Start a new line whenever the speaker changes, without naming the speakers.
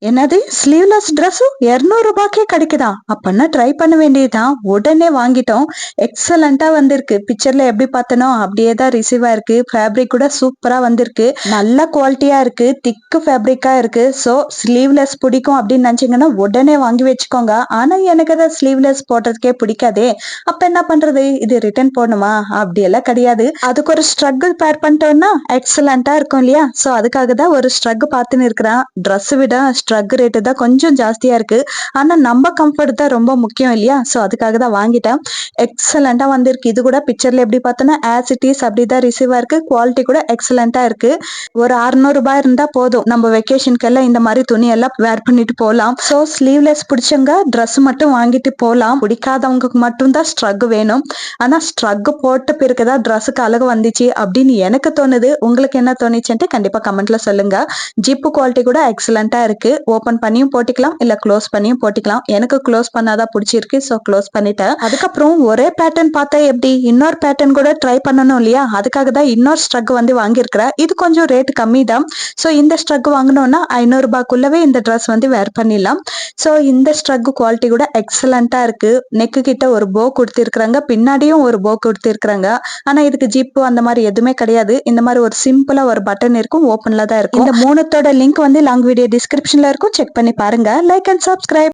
என்னது sleeveless Dress ரூபாய்க்கே கிடைக்குதா? அப்பன்னா ட்ரை பண்ண வேண்டியதுதான். உடனே வாங்கிட்டோம். எக்ஸலண்டா வந்திருக்கு. பிக்சர்ல எப்படி பார்த்தனோ அப்படியே தான் ரிசீவ் ஆயிருக்கு. ஃபேப்ரிக் கூட சூப்பரா வந்திருக்கு. நல்ல குவாலிட்டியா இருக்கு. திக்கு ஃபேப்ரிக்கா இருக்கு. ஸோ ஸ்லீவ்லெஸ் பிடிக்கும் அப்படின்னு நினைச்சீங்கன்னா உடனே வாங்கி வச்சுக்கோங்க. ஆனா எனக்கு அதை ஸ்லீவ்லெஸ் போடுறதுக்கே பிடிக்காதே. அப்ப என்ன பண்றது? இது ரிட்டர்ன் போடணுமா? அப்படியெல்லாம் கிடையாது. அதுக்கு ஒரு ஸ்ட்ரகிள் பேர் பண்ணிட்டோம்னா எக்ஸலண்டா இருக்கும் இல்லையா? ஸோ அதுக்காக தான் ஒரு ஸ்ட்ரக் பார்த்துன்னு இருக்கிறேன். ட்ரெஸ் விட ஸ்ட்ரக் ரேட்டு தான் கொஞ்சம் ஜாஸ்தியா இருக்கு. ஆனா நம்ம கம்ஃபர்ட் தான் ரொம்ப முக்கியம் இல்லையா? ஸோ அதுக்காக தான் வாங்கிட்டேன். எக்ஸலண்டா வந்திருக்கு. இது கூட பிக்சர்ல எப்படி பார்த்தோன்னா ஆஸ் இட் இஸ் அப்படிதான் ரிசீவ் ஆயிருக்கு. குவாலிட்டி கூட எக்ஸலண்டா இருக்கு. ஒரு ரூபாய் இருந்தா போதும். நம்ம வெக்கேஷனுக்கெல்லாம் இந்த மாதிரி துணி எல்லாம் வேர் பண்ணிட்டு போகலாம். ஸோ ஸ்லீவ்லெஸ் பிடிச்சவங்க ட்ரெஸ் மட்டும் வாங்கிட்டு போகலாம். பிடிக்காதவங்களுக்கு மட்டும் தான் ஸ்ட்ரக் வேணும். ஆனா ஸ்ட்ரக் போட்ட பிறகுதான் ட்ரெஸ்ஸுக்கு அழகு வந்துச்சு அப்படின்னு எனக்கு தோணுது. உங்களுக்கு என்ன தோணுச்சுன்ட்டு கண்டிப்பா கமெண்ட்ல சொல்லுங்க. ஜிப்பு குவாலிட்டி கூட எக்ஸலண்டா இருக்கு. ஓபன் பண்ணியும் போட்டுக்கலாம், இல்ல க்ளோஸ் பண்ணியும் போட்டுக்கலாம். எனக்கு க்ளோஸ் பண்ணாதான் பிடிச்சிருக்கு. ஸோ க்ளோஸ் பண்ணிட்டேன். அதுக்கப்புறம் ஒரே பேட்டர்ன் பார்த்தா எப்படி? இன்னொரு பேட்டர்ன் கூட ட்ரை பண்ணணும் இல்லையா? அதுக்காக தான் இன்னொரு ஸ்ட்ரக் வந்து வாங்கியிருக்கிறேன். இது கொஞ்சம் ரேட் கம்மி தான். ஸோ இந்த ஸ்ட்ரக் வாங்கினோம்னா ரூபாய்க்குள்ளவே இந்த ட்ரெஸ் வந்து வேர் பண்ணிடலாம். ஸோ இந்த ஸ்ட்ரக் குவாலிட்டி கூட எக்ஸலண்டா இருக்கு. நெக்கு கிட்ட ஒரு போ கொடுத்திருக்கிறாங்க, பின்னாடியும் ஒரு போ கொடுத்திருக்கிறாங்க. ஆனா இதுக்கு ஜிப்பு அந்த மாதிரி எதுவுமே கிடையாது. இந்த மாதிரி ஒரு சிம்பிளா ஒரு பட்டன் இருக்கும், ஓப்பன்ல தான் இருக்கும். இந்த மூணுத்தோட லிங்க் வந்து லாங் வீடியோ டிஸ்கிரிப்ஷன்ல இருக்கும். செக் பண்ணி பாருங்க. Like and subscribe.